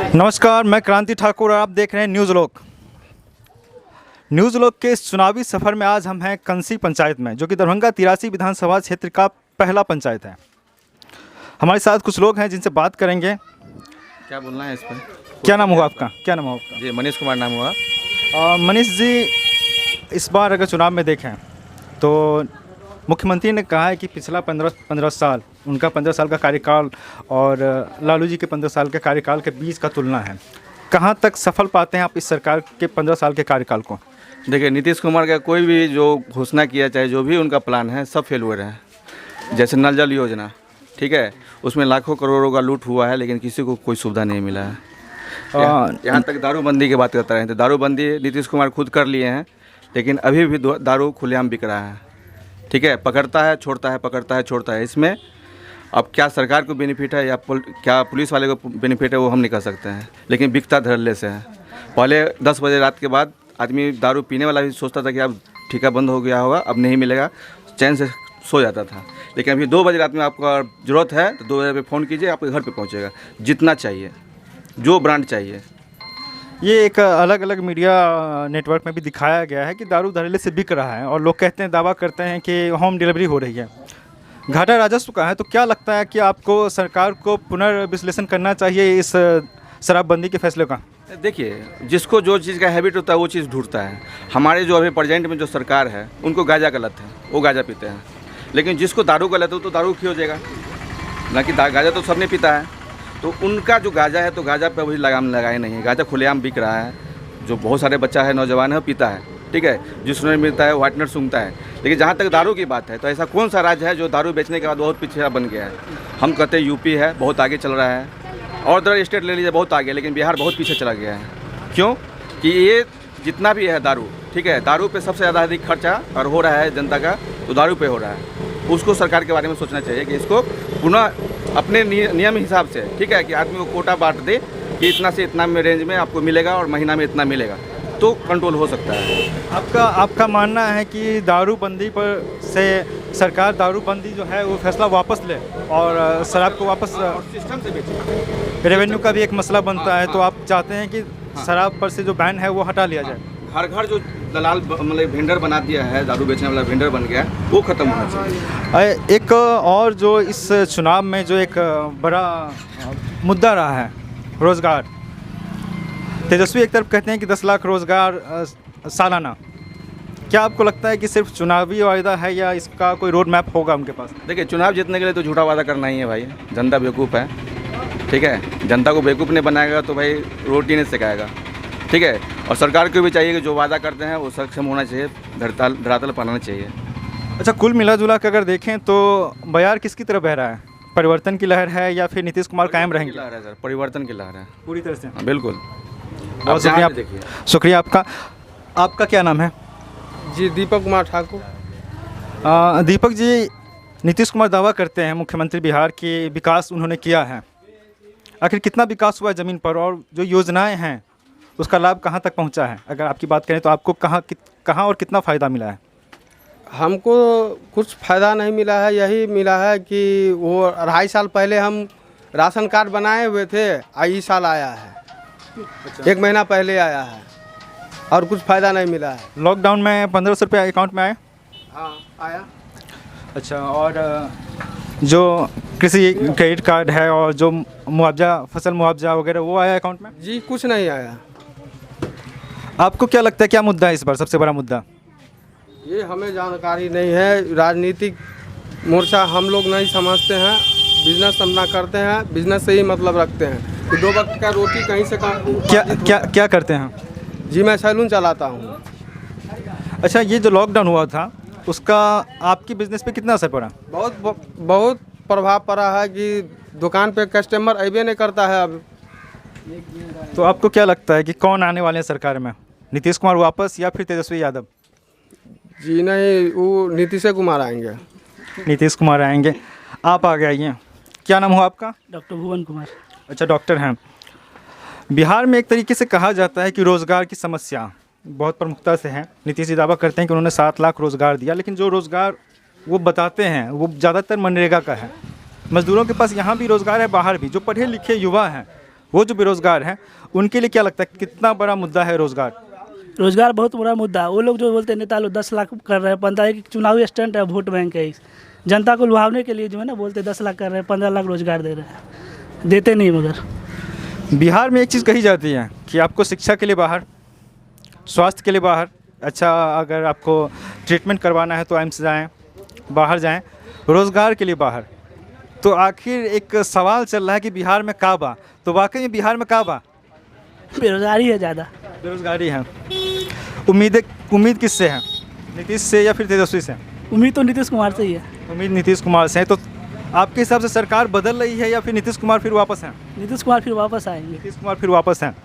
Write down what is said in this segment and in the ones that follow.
नमस्कार, मैं क्रांति ठाकुर और आप देख रहे हैं न्यूज़ लोक। न्यूज़ लोक के इस चुनावी सफ़र में आज हम हैं कंसी पंचायत में, जो कि दरभंगा 83 विधानसभा क्षेत्र का पहला पंचायत है। हमारे साथ कुछ लोग हैं जिनसे बात करेंगे। क्या बोलना है इस पर? क्या नाम हुआ आपका? क्या नाम हुआ आपका? जी, मनीष कुमार नाम हुआ। मनीष जी, इस बार अगर चुनाव में देखें तो मुख्यमंत्री ने कहा है कि पिछला 15 साल, उनका 15 साल का कार्यकाल और लालू जी के 15 साल के कार्यकाल के बीच का तुलना है। कहाँ तक सफल पाते हैं आप इस सरकार के 15 साल के कार्यकाल को? देखिए, नीतीश कुमार का कोई भी जो घोषणा किया, चाहे जो भी उनका प्लान है, सब फेल हुए हैं। जैसे नल जल योजना, ठीक है, उसमें लाखों करोड़ों का लूट हुआ है, लेकिन किसी को कोई सुविधा नहीं मिला है। यहाँ तक दारूबंदी की बात करता है तो दारूबंदी नीतीश कुमार खुद कर लिए हैं, लेकिन अभी भी दारू खुलेआम बिक रहा है। ठीक है, पकड़ता है छोड़ता है, पकड़ता है छोड़ता है। इसमें अब क्या सरकार को बेनिफिट है या क्या पुलिस वाले को बेनिफिट है, वो हम नहीं कह सकते हैं, लेकिन बिकता धड़ल्ले से है। पहले 10 बजे रात के बाद आदमी दारू पीने वाला भी सोचता था कि अब ठेका बंद हो गया होगा, अब नहीं मिलेगा, चैन से सो जाता था। लेकिन अभी 2 बजे रात में आपको ज़रूरत है तो 2 बजे पे फ़ोन कीजिए, आपके घर पे पहुंचेगा, जितना चाहिए, जो ब्रांड चाहिए। ये एक अलग अलग मीडिया नेटवर्क में भी दिखाया गया है कि दारू धड़ल्ले से बिक रहा है और लोग कहते हैं, दावा करते हैं कि होम डिलीवरी हो रही है। घाटा राजस्व का है, तो क्या लगता है कि आपको सरकार को पुनर्विश्लेषण करना चाहिए इस शराबबंदी के फैसले का? देखिए, जिसको जो चीज़ का हैबिट होता है वो चीज़ ढूंढता है। हमारे जो अभी प्रेजेंट में जो सरकार है, उनको गांजा का लत है, वो गांजा पीते हैं। लेकिन जिसको दारू का लत है तो दारू क्यों हो जाएगा ना, कि गांजा तो सबने पीता है। तो उनका जो गांजा है, तो गांजा पे अभी लगाम लगाए नहीं है। गांजा खुलेआम बिक रहा है, जो बहुत सारे बच्चा है, नौजवान है, वो पीता है। ठीक है, जिसने मिलता है व्हाइटनर सूंघता है। लेकिन जहाँ तक दारू की बात है, तो ऐसा कौन सा राज्य है जो दारू बेचने के बाद बहुत पिछड़ा बन गया है? हम कहते हैं यूपी है, बहुत आगे चल रहा है, और अदर स्टेट ले लीजिए, बहुत आगे, लेकिन बिहार बहुत पीछे चला गया है। क्यों? कि ये जितना भी है दारू, ठीक है, दारू पे सबसे ज़्यादा अधिक खर्चा और हो रहा है जनता का, तो दारू पे हो रहा है। उसको सरकार के बारे में सोचना चाहिए कि इसको पुनः अपने नियम हिसाब से, ठीक है, कि आदमी को कोटा बांट दे कि इतना से इतना में रेंज में आपको मिलेगा और महीना में इतना मिलेगा, तो कंट्रोल हो सकता है। आपका मानना है कि दारूबंदी पर से सरकार दारूबंदी जो है वो फैसला वापस ले और शराब को वापस सिस्टम से बेचे। रेवेन्यू का भी एक मसला बनता है, तो आप चाहते हैं कि शराब पर से जो बैन है वो हटा लिया जाए? घर घर जो दलाल मतलब वेंडर बना दिया है, दारू बेचने वाला वेंडर बन गया, वो खत्म होना चाहिए। एक और जो इस चुनाव में जो एक बड़ा मुद्दा रहा है, रोज़गार। तेजस्वी एक तरफ कहते हैं कि 10 लाख रोज़गार सालाना। क्या आपको लगता है कि सिर्फ चुनावी वायदा है या इसका कोई रोड मैप होगा उनके पास? देखिए, चुनाव जीतने के लिए तो झूठा वादा करना ही है भाई। जनता बेवकूफ़ है, ठीक है, जनता को बेवकूफ़ नहीं बनाएगा तो भाई रोटी नहीं सिखाएगा, ठीक है। और सरकार को भी चाहिए कि जो वादा करते हैं वो सक्षम होना चाहिए, धरातल बनाना चाहिए। अच्छा, कुल मिला जुला कर अगर देखें तो बयार किसकी तरफ बह रहा है? परिवर्तन की लहर है या फिर नीतीश कुमार कायम रहेंगे? लहर है सर, परिवर्तन की लहर है पूरी तरह से। हाँ, बिल्कुल। बहुत शुक्रिया, देखिए, शुक्रिया आपका। आपका क्या नाम है? जी, दीपक कुमार ठाकुर। दीपक जी, नीतीश कुमार दावा करते हैं मुख्यमंत्री बिहार की विकास उन्होंने किया है। आखिर कितना विकास हुआ है ज़मीन पर, और जो योजनाएं हैं उसका लाभ कहाँ तक पहुँचा है? अगर आपकी बात करें तो आपको कहाँ और कितना फ़ायदा मिला है? हमको कुछ फ़ायदा नहीं मिला है, यही मिला है कि वो 2.5 साल पहले हम राशन कार्ड बनाए हुए थे, इस साल आया है। अच्छा। 1 महीना पहले आया है और कुछ फ़ायदा नहीं मिला है। लॉकडाउन में 1500 रुपये अकाउंट में आए? हाँ, आया। अच्छा, और जो कृषि क्रेडिट कार्ड है और जो मुआवजा, फसल मुआवजा वगैरह, वो आया अकाउंट में? जी, कुछ नहीं आया। आपको क्या लगता है क्या मुद्दा है इस बार सबसे बड़ा मुद्दा? ये हमें जानकारी नहीं है, राजनीतिक मोर्चा हम लोग नहीं समझते हैं। बिजनेस हम ना करते हैं, बिजनेस से ही मतलब रखते हैं कि 2 वक्त का रोटी कहीं से क्या करते हैं? जी, मैं सैलून चलाता हूँ। अच्छा, ये जो लॉकडाउन हुआ था उसका आपकी बिजनेस पे कितना असर पड़ा? बहुत प्रभाव पड़ा है कि दुकान पे कस्टमर अबे नहीं करता है अब। तो आपको क्या लगता है कि कौन आने वाले हैं सरकार में, नीतीश कुमार वापस या फिर तेजस्वी यादव? जी नहीं, वो नीतीश कुमार आएंगे। नीतीश कुमार आएंगे। आप आगे आइए। क्या नाम हुआ आपका? डॉक्टर भुवन कुमार। अच्छा, डॉक्टर हैं। बिहार में एक तरीके से कहा जाता है कि रोज़गार की समस्या बहुत प्रमुखता से है। नीतीश जी दावा करते हैं कि उन्होंने 7 लाख रोज़गार दिया, लेकिन जो रोज़गार वो बताते हैं वो ज़्यादातर मनरेगा का है। मज़दूरों के पास यहाँ भी रोज़गार है, बाहर भी। जो पढ़े लिखे युवा हैं वो जो बेरोज़गार हैं उनके लिए क्या लगता है कितना बड़ा मुद्दा है रोज़गार? रोजगार बहुत बड़ा मुद्दा है। वो लोग जो बोलते हैं नेता लोग 10 लाख कर रहे हैं, 15 एक चुनावी स्टंट है, वोट बैंक है, जनता को लुभावने के लिए जो है ना बोलते 10 लाख कर रहे हैं, 15 लाख रोजगार दे रहे हैं, देते नहीं। मगर बिहार में एक चीज़ कही जाती है कि आपको शिक्षा के लिए बाहर, स्वास्थ्य के लिए बाहर, अच्छा अगर आपको ट्रीटमेंट करवाना है तो एम्स जाएं, बाहर जाएं, रोज़गार के लिए बाहर। तो आखिर एक सवाल चल रहा है कि बिहार में का बा, तो वाकई में बिहार में का बा? बेरोजगारी है ज़्यादा। बेरोज़गारी है। उम्मीद किससे है, नीतीश से या फिर तेजस्वी से? उम्मीद तो नीतीश कुमार से ही है। उम्मीद नीतीश कुमार से है। तो आपके हिसाब से सरकार बदल रही है या फिर नीतीश कुमार फिर वापस हैं? नीतीश कुमार फिर वापस आएंगे। नीतीश कुमार फिर वापस हैं।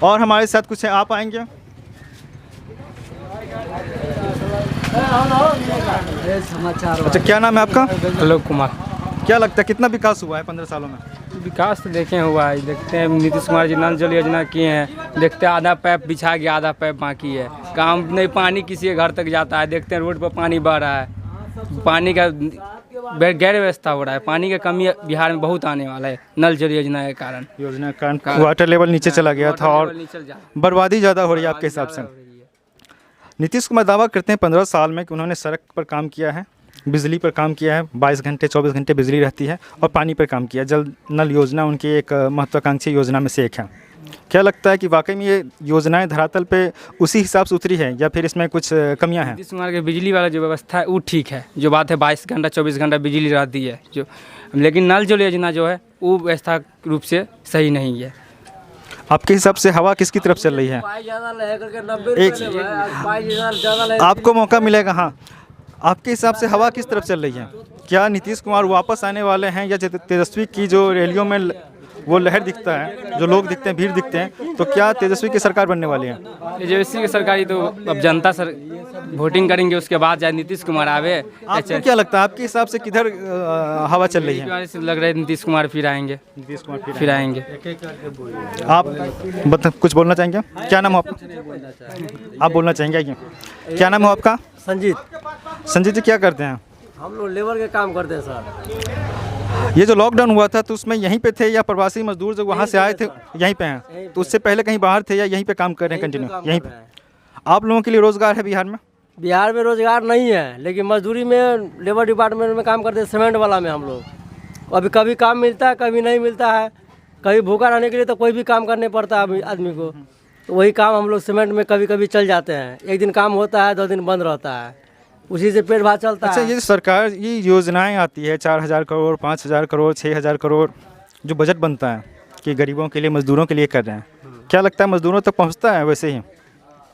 और हमारे साथ कुछ है, आप आएंगे? अच्छा, क्या नाम है आपका? आलोक कुमार। क्या लगता है कितना विकास हुआ है 15 सालों में? विकास तो देखे हुआ है, देखते हैं नीतीश कुमार जी नल जल योजना किए हैं, देखते हैं आधा पैप बिछा गया, आधा पैप बाकी है, काम नहीं, पानी किसी के घर तक जाता है, देखते हैं रोड पर पानी बह रहा है, पानी का गैर व्यवस्था हो रहा है, पानी का कमी बिहार में बहुत आने वाला है नल जल योजना के कारण। योजना के कारण वाटर लेवल नीचे चला गया था और बर्बादी ज़्यादा हो रही है आपके हिसाब से? नीतीश कुमार दावा करते हैं 15 साल में कि उन्होंने सड़क पर काम किया है, बिजली पर काम किया है, 22 घंटे 24 घंटे बिजली रहती है, और पानी पर काम किया। जल नल योजना उनकी एक महत्वाकांक्षी योजना में से एक है। क्या लगता है कि वाकई में ये योजनाएं धरातल पे उसी हिसाब से उतरी है या फिर इसमें कुछ कमियां हैं? नीतीश कुमार के बिजली वाला जो व्यवस्था है वो ठीक है, जो बात है 22 घंटा 24 घंटा बिजली रहती है जो, लेकिन नल जल योजना जो है वो व्यवस्था रूप से सही नहीं है। आपके हिसाब से हवा किसकी तरफ चल रही है? आपको मौका मिलेगा। हाँ, आपके हिसाब से हवा किस तरफ चल रही है? क्या नीतीश कुमार वापस आने वाले हैं या तेजस्वी की जो रैलियों में वो लहर दिखता है, जो लोग दिखते हैं, भीड़ दिखते हैं, तो क्या तेजस्वी की सरकार बनने वाली है? तेजस्वी की सरकारी तो अब जनता सर वोटिंग करेंगे, उसके बाद चाहे नीतीश कुमार आवे। आपको क्या लगता है आपके हिसाब से किधर हवा चल रही है? लग रहा है नीतीश कुमार फिर आएंगे। नीतीश कुमार फिर आएंगे। आप कुछ बोलना चाहेंगे? क्या नाम हो आपका? आप बोलना चाहेंगे आइए। क्या नाम हो आपका? संजीत। संजीत जी, क्या करते हैं? हम लोग लेबर के काम करते हैं सर। ये जो लॉकडाउन हुआ था तो उसमें यहीं पे थे या प्रवासी मजदूर जो वहाँ से आए थे यहीं पे हैं? तो उससे पहले कहीं बाहर थे या यहीं पे काम कर रहे हैं कंटिन्यू? यहीं पे। आप लोगों के लिए रोजगार है बिहार में? बिहार में रोजगार नहीं है, लेकिन मजदूरी में लेबर डिपार्टमेंट में काम करते हैं, सीमेंट वाला में हम लोग। अभी कभी काम मिलता है, कभी नहीं मिलता है। कभी भूखा रहने के लिए तो कोई भी काम करने पड़ता है आदमी को, तो वही काम हम लोग सीमेंट में कभी कभी चल जाते हैं। एक दिन काम होता है, 2 दिन बंद रहता है, उसी से पेट भार चलता है। अच्छा, ये सरकार ये योजनाएं आती है 4000 करोड़, 5000 करोड़, 6000 करोड़ जो बजट बनता है कि गरीबों के लिए, मजदूरों के लिए कर रहे हैं, क्या लगता है मजदूरों तक पहुंचता है? वैसे ही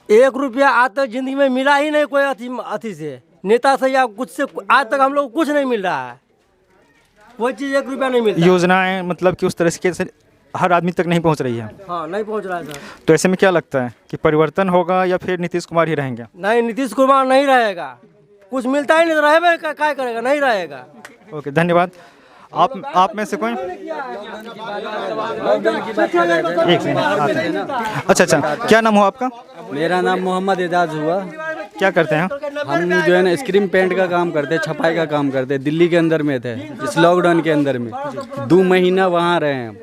1 रुपया आज तक जिंदगी में मिला ही नहीं कोई अथी से, नेता से या कुछ से आज तक हम लोग कुछ नहीं मिल रहा है, कोई चीज़ 1 रुपया नहीं मिलता। योजनाएं मतलब कि उस तरह से हर आदमी तक नहीं पहुंच रही है? हाँ, नहीं पहुंच रहा है सर। तो ऐसे में क्या लगता है कि परिवर्तन होगा या फिर नीतीश कुमार ही रहेंगे? नहीं, नीतीश कुमार नहीं रहेगा, कुछ मिलता ही नहीं तो रहेगा क्या करेगा, नहीं रहेगा। ओके, धन्यवाद। आप में से कोई? एक सेकंड आते हैं। अच्छा, क्या नाम हो आपका? मेरा नाम मोहम्मद एजाज हुआ। क्या करते हैं? हम जो है ना स्क्रीन पेंट का काम करते हैं, छपाई का काम करते हैं। दिल्ली के अंदर में थे, इस लॉकडाउन के अंदर में 2 महीना वहाँ रहे हैं।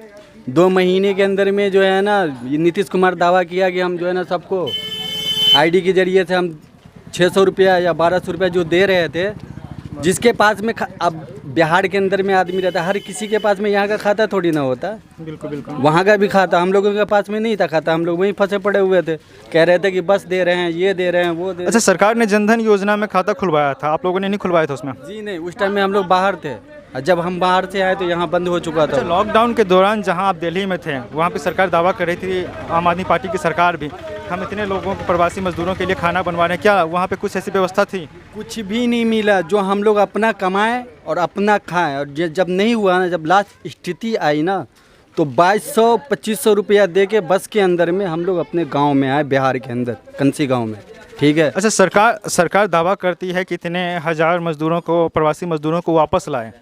2 महीने के अंदर में जो है ना नीतीश कुमार दावा किया कि हम जो है ना सबको आईडी के जरिए से हम 600 रुपया या 1200 रुपया जो दे रहे थे, जिसके पास में अब बिहार के अंदर में आदमी रहता है, हर किसी के पास में यहाँ का खाता थोड़ी ना होता। बिल्कुल बिल्कुल। वहाँ का भी खाता हम लोगों के पास में नहीं था खाता, हम लोग वहीं फंसे पड़े हुए थे, कह रहे थे कि बस दे रहे हैं, ये दे रहे हैं, वो दे। अच्छा, सरकार ने जनधन योजना में खाता खुलवाया था, आप लोगों ने नहीं खुलवाया था उसमें? जी नहीं, उस टाइम में हम लोग बाहर थे, और जब हम बाहर से आए तो यहाँ बंद हो चुका था। लॉकडाउन के दौरान जहां आप दिल्ली में थे वहां पे सरकार दावा कर रही थी, आम आदमी पार्टी की सरकार भी, हम इतने लोगों को, प्रवासी मजदूरों के लिए खाना बनवा रहे हैं, क्या वहां पे कुछ ऐसी व्यवस्था थी? कुछ भी नहीं मिला। जो हम लोग अपना कमाएं और अपना खाएं, और जब नहीं हुआ ना, जब लास्ट स्थिति आई ना, तो 2200-2500 रुपया दे के बस के अंदर में हम लोग अपने गाँव में आए, बिहार के अंदर कंसी गाँव में। ठीक है। अच्छा, सरकार दावा करती है कि इतने 1000 मजदूरों को, प्रवासी मजदूरों को वापस लाए,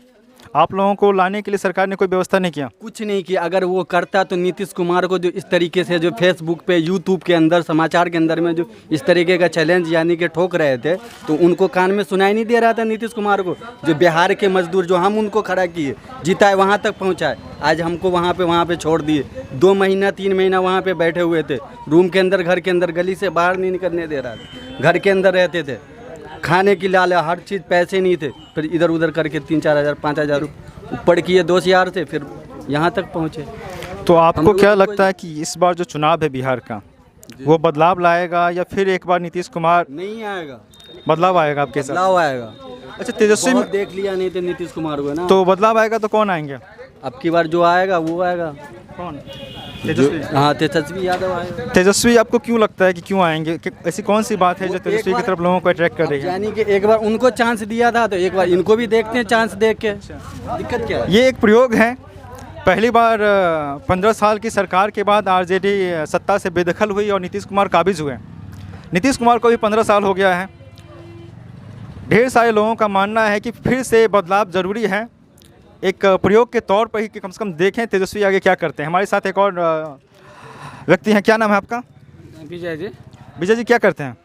आप लोगों को लाने के लिए सरकार ने कोई व्यवस्था नहीं किया? कुछ नहीं किया। अगर वो करता तो नीतीश कुमार को जो इस तरीके से जो फेसबुक पे, यूट्यूब के अंदर, समाचार के अंदर में जो इस तरीके का चैलेंज यानी कि ठोक रहे थे, तो उनको कान में सुनाई नहीं दे रहा था नीतीश कुमार को। जो बिहार के मजदूर जो हम उनको खड़ा किए, जिताए, वहाँ तक पहुँचाए, आज हमको वहाँ पे छोड़ दिए। 2 महीना 3 महीना वहाँ पे बैठे हुए थे, रूम के अंदर, घर के अंदर, गली से बाहर नहीं निकलने दे रहा था, घर के अंदर रहते थे, खाने की लाल, हर चीज़, पैसे नहीं थे, फिर इधर उधर करके 3-4 हज़ार 5 हज़ार ऊपर किए दोस्त यार से, फिर यहाँ तक पहुँचे। तो आपको क्या लगता है कि इस बार जो चुनाव है बिहार का, वो बदलाव लाएगा या फिर एक बार नीतीश कुमार? नहीं आएगा, बदलाव आएगा आपके साथ? बदलाव आएगा। अच्छा, तेजस्वी बहुत देख लिया नहीं थे नीतीश कुमार को ना, तो बदलाव आएगा तो कौन आएंगे? अब की बार जो आएगा वो आएगा। कौन? हाँ, तेजस्वी यादव आएगा। तेजस्वी आपको क्यों लगता है कि क्यों आएंगे? ऐसी कौन सी बात है जो तेजस्वी की तरफ लोगों को अट्रैक्ट कर रही है? यानी कि एक बार उनको चांस दिया था, तो एक बार इनको भी देखते हैं चांस देख के। दिक्कत क्या है? ये एक प्रयोग है। पहली बार 15 साल की सरकार के बाद आरजेडी सत्ता से बेदखल हुई और नीतीश कुमार काबिज हुए। नीतीश कुमार को भी 15 साल हो गया है। ढेर सारे लोगों का मानना है कि फिर से बदलाव ज़रूरी है। एक प्रयोग के तौर पर ही कि कम से कम देखें तेजस्वी आगे क्या करते हैं। हमारे साथ एक और व्यक्ति हैं। क्या नाम है आपका? विजय जी। विजय जी, क्या करते हैं?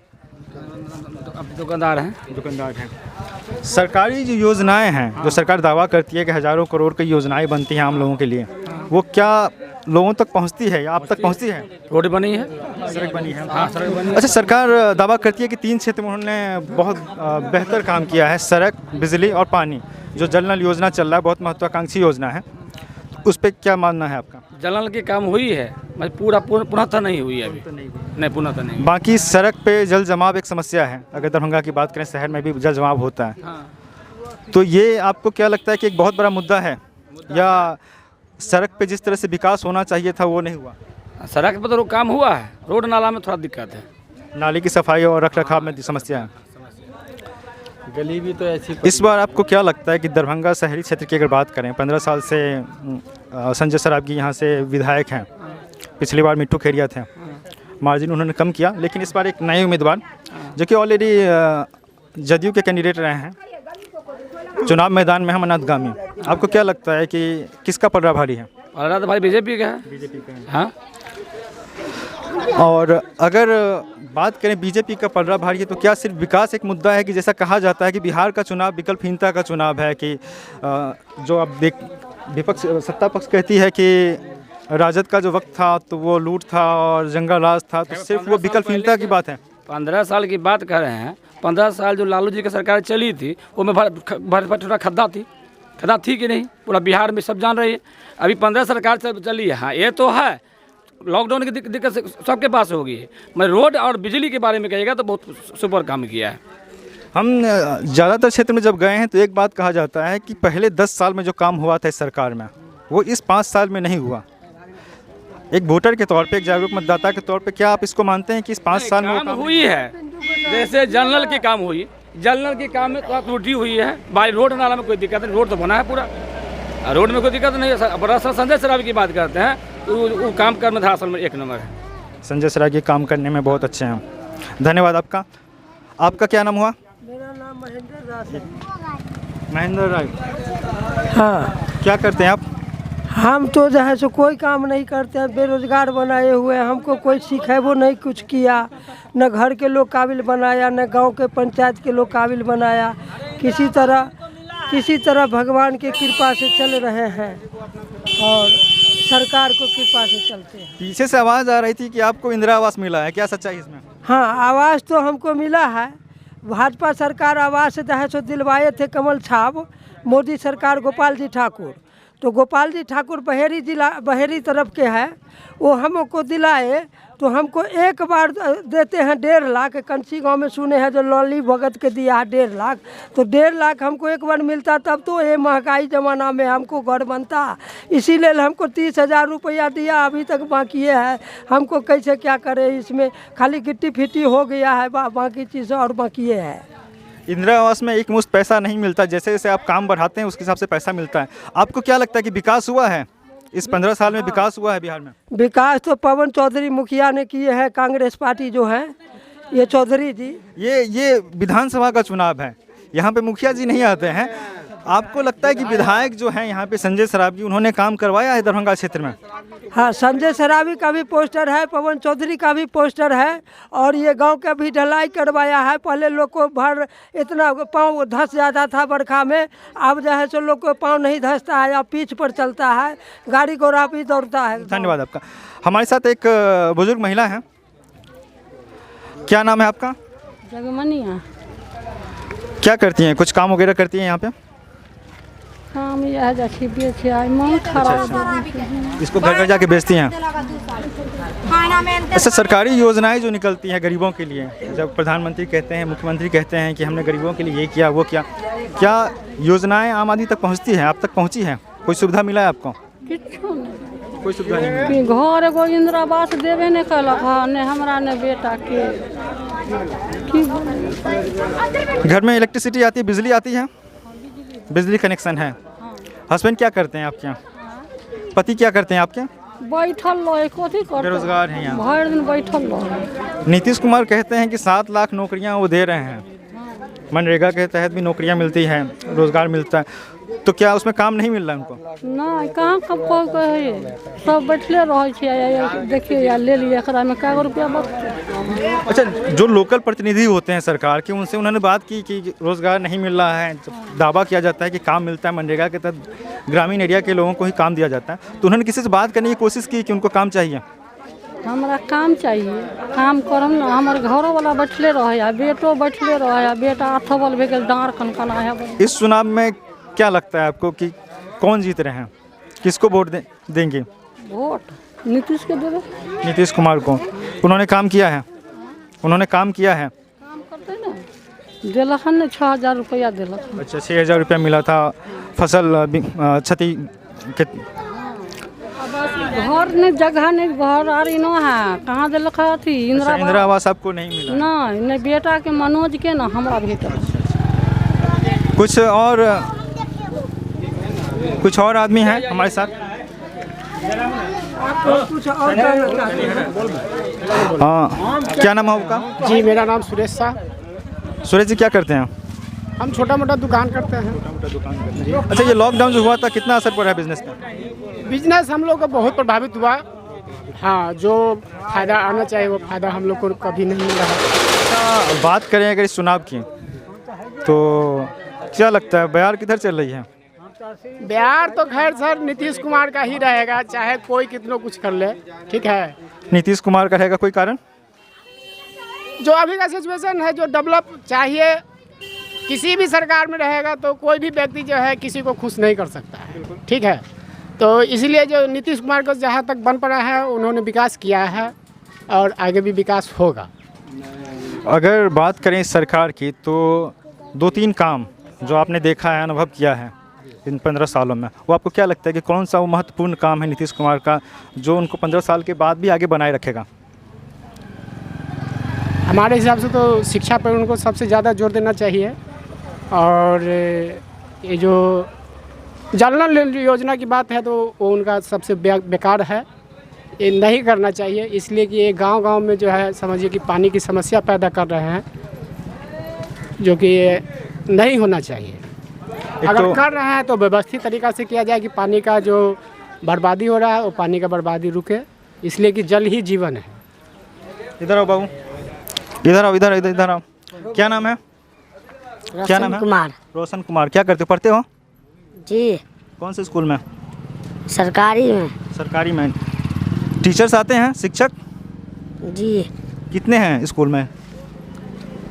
दुकानदार हैं। दुकानदार हैं। सरकारी जो योजनाएं हैं, जो सरकार दावा करती है कि हज़ारों करोड़ की योजनाएं बनती हैं आम लोगों के लिए, वो क्या लोगों तक पहुंचती है या आप तक पहुंचती है? रोड बनी है, सड़क बनी है। हाँ सड़क बनी है। अच्छा, सरकार दावा करती है कि 3 क्षेत्र में उन्होंने बहुत बेहतर काम किया है। सड़क, बिजली और पानी। जो जल नल योजना चल रहा है, बहुत महत्वाकांक्षी योजना है, तो उस पर क्या मानना है आपका? जल नल की काम हुई है, मतलब पुनः नहीं हुई है अभी। नहीं, पुनः नहीं। बाकी सड़क पे जल जमाव एक समस्या है। अगर दरभंगा की बात करें, शहर में भी जल जमाव होता है। हाँ। तो ये आपको क्या लगता है कि एक बहुत बड़ा मुद्दा है, या सड़क पे जिस तरह से विकास होना चाहिए था वो नहीं हुआ? सड़क पर तो काम हुआ है, रोड नाला में थोड़ा दिक्कत है। नाली की सफाई और रख रखाव में समस्या है। गली भी तो ऐसी। इस बार आपको क्या लगता है कि दरभंगा शहरी क्षेत्र की अगर बात करें, 15 साल से संजय सरावगी यहाँ से विधायक हैं। पिछली बार मिट्टू खेरिया थे, मार्जिन उन्होंने कम किया, लेकिन इस बार एक नए उम्मीदवार जो कि ऑलरेडी जदयू के कैंडिडेट रहे हैं चुनाव मैदान में, हम अनाथ गामी। आपको क्या लगता है कि किसका पलड़ा भारी है? पलड़ा तो भाई बीजेपी का है। बीजेपी का है। हाँ। और अगर बात करें बीजेपी का पलड़ा भारी है, तो क्या सिर्फ विकास एक मुद्दा है कि जैसा कहा जाता है कि बिहार का चुनाव विकल्पहीनता का चुनाव है, कि जो अब विपक्ष सत्ता पक्ष कहती है कि राजद का जो वक्त था तो वो लूट था और जंगल राज था, तो सिर्फ वो विकल्पहीनता की बात है? 15 साल की बात कर रहे हैं। 15 साल जो लालू जी की सरकार चली थी, वो में थोड़ा खद्दा थी कि नहीं? पूरा बिहार में सब जान रही है। अभी 15 सरकार चली है। हाँ, ये तो है, लॉकडाउन की दिक्कत से सबके पास होगी है। मैं रोड और बिजली के बारे में कहेगा तो बहुत सुपर काम किया है। हम ज़्यादातर क्षेत्र में जब गए हैं तो एक बात कहा जाता है कि पहले 10 साल में जो काम हुआ था इस सरकार में, वो इस 5 साल में नहीं हुआ। एक वोटर के तौर पे, एक जागरूक मतदाता के तौर पे, क्या आप इसको मानते हैं कि इस 5 साल में वो काम हुई है? जैसे जल नल की काम हुई, जल नल के काम में थोड़ा त्रुटि हुई है। बाई रोड नाला में कोई दिक्कत नहीं, रोड तो बना है पूरा, रोड में कोई दिक्कत नहीं है। संजय सरावगी की बात करते हैं तो वो काम करने में असल में 1 नंबर है। संजय सरावगी काम करने में बहुत अच्छे हैं। धन्यवाद आपका। आपका क्या नाम हुआ? मेरा नाम महेंद्र दास है। महेंद्र राय। हाँ, क्या करते हैं आप? हम तो जो है सो कोई काम नहीं करते हैं, बेरोजगार बनाए हुए हैं। हमको कोई सिखेबो नहीं कुछ किया, न घर के लोग काबिल बनाया, न गांव के पंचायत के लोग काबिल बनाया। किसी तरह भगवान की कृपा से चल रहे हैं और सरकार को कृपा से चलते हैं। पीछे से आवाज़ आ रही थी कि आपको इंदिरा आवास मिला है, क्या सच्चाई इसमें? हाँ, आवास तो हमको मिला है। भाजपा सरकार आवास जो है सो दिलवाए थे कमल छाप, मोदी सरकार गोपाल जी ठाकुर। तो गोपाल जी ठाकुर बहेरी तरफ के हैं, वो हमको दिलाए तो हमको एक बार देते हैं 1.5 लाख। कंची गांव में सुने हैं जो लॉली भगत के दिया है 1.5 लाख, तो 1.5 लाख हमको एक बार मिलता, तब तो ये महंगाई ज़माना में हमको घर बनता। इसीलिए हमको 30,000 रुपया दिया, अभी तक बाकी है। हमको कैसे क्या करें, इसमें खाली गिट्टी फिट्टी हो गया है, बाकी चीज़ और बाकी है। इंदिरा आवास में एक मुश्त पैसा नहीं मिलता, जैसे जैसे आप काम बढ़ाते हैं उसके हिसाब से पैसा मिलता है। आपको क्या लगता है कि विकास हुआ है इस 15 साल में? विकास हुआ है बिहार में? विकास तो पवन चौधरी मुखिया ने किए हैं, कांग्रेस पार्टी जो है ये चौधरी जी। ये विधानसभा का चुनाव है, यहाँ पे मुखिया जी नहीं आते हैं। आपको लगता है कि विधायक जो हैं यहाँ पे संजय सरावगी, उन्होंने काम करवाया है दरभंगा क्षेत्र में? हाँ, संजय सरावगी का भी पोस्टर है, पवन चौधरी का भी पोस्टर है, और ये गांव का भी ढलाई करवाया है। पहले लोग को भर इतना पाँव धंस जाता था बरखा में, अब जो है सो लोग को पाँव नहीं धंसता है, अब पीठ पर चलता है, गाड़ी घोड़ा भी दौड़ता है। धन्यवाद आपका। हमारे साथ एक बुजुर्ग महिला है, क्या नाम है आपका? जगमनिया। क्या करती हैं, कुछ काम वगैरह करती हैं यहाँ पे? काम यह है जैसे बेचे आई मन खराब, इसको घर घर जाके बेचती हैं। ऐसे सरकारी योजनाएं जो निकलती हैं गरीबों के लिए, जब प्रधानमंत्री कहते हैं, मुख्यमंत्री कहते हैं कि हमने गरीबों के लिए ये किया वो किया, क्या योजनाएं आम आदमी तक पहुँचती हैं, आप तक पहुँची हैं? कोई सुविधा मिला है आपको? कोई सुविधा नहीं? घर एगो इंदिरा आवास देवे नहीं कलक ने हमरा ने बेटा के। घर में इलेक्ट्रिसिटी आती है, बिजली आती है? बिजली कनेक्शन है। हस्बैंड क्या करते हैं आपके यहाँ? पति क्या करते हैं आपके? बैठल रहे, कथी करते? बेरोजगार हैं यहाँ। भर दिन बैठल रहे। नीतीश कुमार कहते हैं कि 7 लाख नौकरियाँ वो दे रहे हैं, मनरेगा के तहत भी नौकरियाँ मिलती हैं, रोजगार मिलता है, तो क्या उसमें काम नहीं मिल रहा है उनको? नहीं, कहाँ कब कहे सब बैठले रहे, देखिए यार ले लिए एकरा में क्या रुपया बचते। अच्छा, जो लोकल प्रतिनिधि होते हैं सरकार के, उनसे उन्होंने बात की कि रोजगार नहीं मिल रहा है, दावा किया जाता है कि काम मिलता है, मनरेगा के तहत ग्रामीण एरिया के लोगों को ही काम दिया जाता है, तो उन्होंने किसी से बात करने की कोशिश की कि उनको काम चाहिए? हमरा काम चाहिए, काम करम ना, हमारे घरों वाला बैठले रहे, बेटो बैठले रहे, बेटा अथवल भेगल डाँर खनखना है। इस चुनाव में क्या लगता है आपको कि कौन जीत रहे हैं, किसको वोट देंगे? वोट नीतीश के दे दो। नीतीश कुमार को। उन्होंने काम किया है, उन्होंने काम किया है। काम करते ना, दिलक ने 6000 रुपया दिलक। अच्छा, 6000 रुपया मिला था फसल क्षति के। घर ने जगह ने घर आरी न है, कहाँ दिलक थी इंदिरा आवास आपको नहीं मिला? नहीं, बेटा के मनोज के ना हमरा भेटल। कुछ और आदमी हैं हमारे साथ? हाँ, क्या नाम है आपका? जी, मेरा नाम सुरेश शाह। सुरेश जी, क्या करते हैं? हम छोटा मोटा दुकान करते हैं। अच्छा, ये लॉकडाउन जो हुआ था, कितना असर पड़ा है बिजनेस पे? बिजनेस हम लोग का बहुत प्रभावित हुआ। हाँ, जो फायदा आना चाहिए वो फायदा हम लोग को कभी नहीं मिला है। बात करें अगर इस चुनाव की, तो क्या लगता है बयार किधर चल रही है? बिहार तो खैर सर नीतीश कुमार का ही रहेगा, चाहे कोई कितना कुछ कर ले, ठीक है। नीतीश कुमार का रहेगा, कोई कारण? जो अभी का सिचुएशन है, जो डेवलप चाहिए, किसी भी सरकार में रहेगा तो कोई भी व्यक्ति जो है किसी को खुश नहीं कर सकता है, ठीक है। तो इसलिए जो नीतीश कुमार को जहाँ तक बन पड़ा है, उन्होंने विकास किया है और आगे भी विकास होगा। अगर बात करें इस सरकार की, तो 2-3 काम जो आपने देखा है, अनुभव किया है इन 15 सालों में, वो आपको क्या लगता है कि कौन सा वो महत्वपूर्ण काम है नीतीश कुमार का, जो उनको 15 साल के बाद भी आगे बनाए रखेगा? हमारे हिसाब से तो शिक्षा पर उनको सबसे ज़्यादा जोर देना चाहिए, और ये जो जल नल योजना की बात है तो वो उनका सबसे बेकार है, ये नहीं करना चाहिए। इसलिए कि ये गांव-गांव में जो है समझिए कि पानी की समस्या पैदा कर रहे हैं, जो कि ये नहीं होना चाहिए। अगर कर रहे हैं तो व्यवस्थित तरीक़ा से किया जाए कि पानी का जो बर्बादी हो रहा है वो पानी का बर्बादी रुके, इसलिए कि जल ही जीवन है। इधर आओ बाबू, इधर आओ, इधर आओ। क्या नाम है? क्या नाम है? कुमार। रोशन कुमार। क्या करते हो, पढ़ते हो? जी। कौन से स्कूल में? सरकारी में। सरकारी में। टीचर्स आते हैं, शिक्षक? जी। कितने हैं स्कूल में?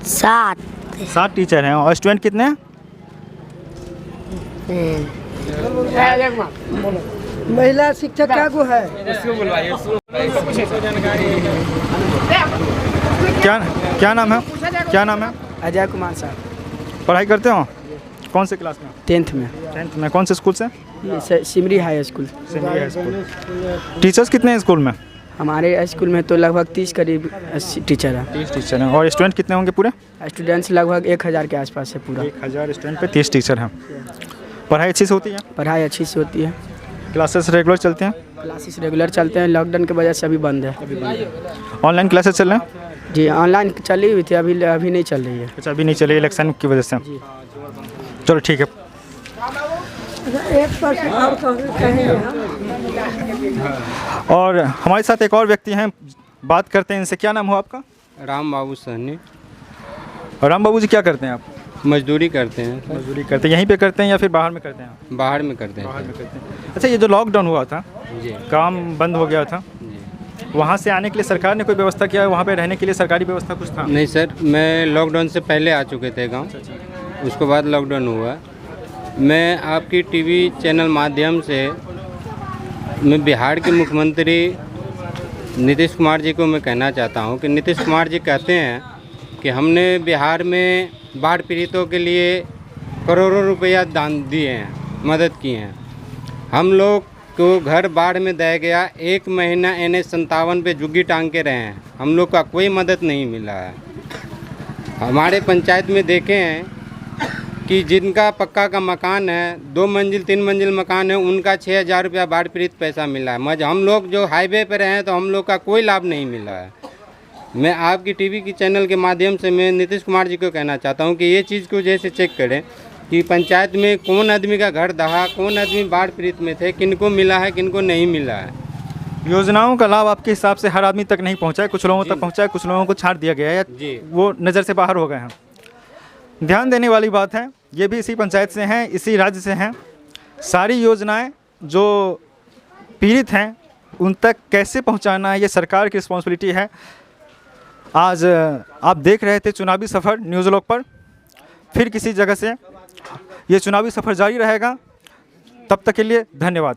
7 टीचर हैं। और स्टूडेंट कितने हैं? महिला शिक्षक क्या गो है? क्या नाम है? क्या नाम है? अजय कुमार साहब। पढ़ाई करते हो? कौन से क्लास में? 10th में। 10th में। कौन से स्कूल से? Simri high school. Simri high school. Teachers कितने हैं स्कूल में? हमारे स्कूल में तो लगभग 30 करीब टीचर हैं। 30 टीचर हैं। और स्टूडेंट कितने होंगे पूरे? स्टूडेंट्स लगभग 1000 के आसपास है पूरा। 1000 स्टूडेंट पे 30 टीचर हैं। पढ़ाई अच्छी से होती है? पढ़ाई अच्छी से होती है। क्लासेस रेगुलर चलते हैं? क्लासेस रेगुलर चलते हैं, लॉकडाउन की वजह से अभी बंद है। ऑनलाइन क्लासेस चल रहे हैं? जी, ऑनलाइन चली हुई थी, अभी नहीं चल रही है। अच्छा, अभी नहीं चली, इलेक्शन की वजह से। चलो ठीक है। 1% और कहेंगे और हमारे साथ एक और व्यक्ति हैं, बात करते हैं इनसे। क्या नाम हो आपका? राम बाबू सहनी। राम बाबू जी, क्या करते हैं आप? मजदूरी करते हैं। मजदूरी करते हैं, यहीं पे करते हैं या फिर बाहर में करते हैं? बाहर में करते हैं। बाहर में करते हैं। अच्छा, ये जो लॉकडाउन हुआ था, जी काम बंद हो गया था, वहाँ से आने के लिए सरकार ने कोई व्यवस्था किया है? वहाँ पे रहने के लिए सरकारी व्यवस्था कुछ था? नहीं सर, मैं लॉकडाउन से पहले आ चुके थे गांव, उसके बाद लॉकडाउन हुआ। मैं आपकी टीवी चैनल माध्यम से मैं बिहार के मुख्यमंत्री नीतीश कुमार जी को मैं कहना चाहता हूं कि नीतीश कुमार जी कहते हैं कि हमने बिहार में बाढ़ पीड़ितों के लिए करोड़ों रुपया दान दिए हैं, मदद किए हैं। हम लोग को घर बाढ़ में दह गया, 1 महीना NH-57 पे जुग्गी टांग के रहे हैं, हम लोग का कोई मदद नहीं मिला है। हमारे पंचायत में देखे हैं कि जिनका पक्का का मकान है, 2 मंजिल 3 मंजिल मकान है, उनका 6,000 रुपया बाढ़ पीड़ित पैसा मिला है। हम लोग जो हाईवे पर रहे हैं तो हम लोग का कोई लाभ नहीं मिला है। मैं आपकी टीवी की चैनल के माध्यम से मैं नीतीश कुमार जी को कहना चाहता हूं कि ये चीज़ को जैसे चेक करें कि पंचायत में कौन आदमी का घर दहा, कौन आदमी बाढ़ पीड़ित में थे, किनको मिला है, किनको नहीं मिला है। योजनाओं का लाभ आपके हिसाब से हर आदमी तक नहीं पहुँचा है, कुछ लोगों तक पहुँचा है, कुछ लोगों को छाट दिया गया है या वो नज़र से बाहर हो गए हैं? ध्यान देने वाली बात है, ये भी इसी पंचायत से हैं, इसी राज्य से हैं। सारी योजनाएं जो पीड़ित हैं उन तक कैसे पहुंचाना है, ये सरकार की रिस्पॉन्सिबिलिटी है। आज आप देख रहे थे चुनावी सफ़र न्यूज़ लॉग पर। फिर किसी जगह से ये चुनावी सफ़र जारी रहेगा। तब तक के लिए धन्यवाद।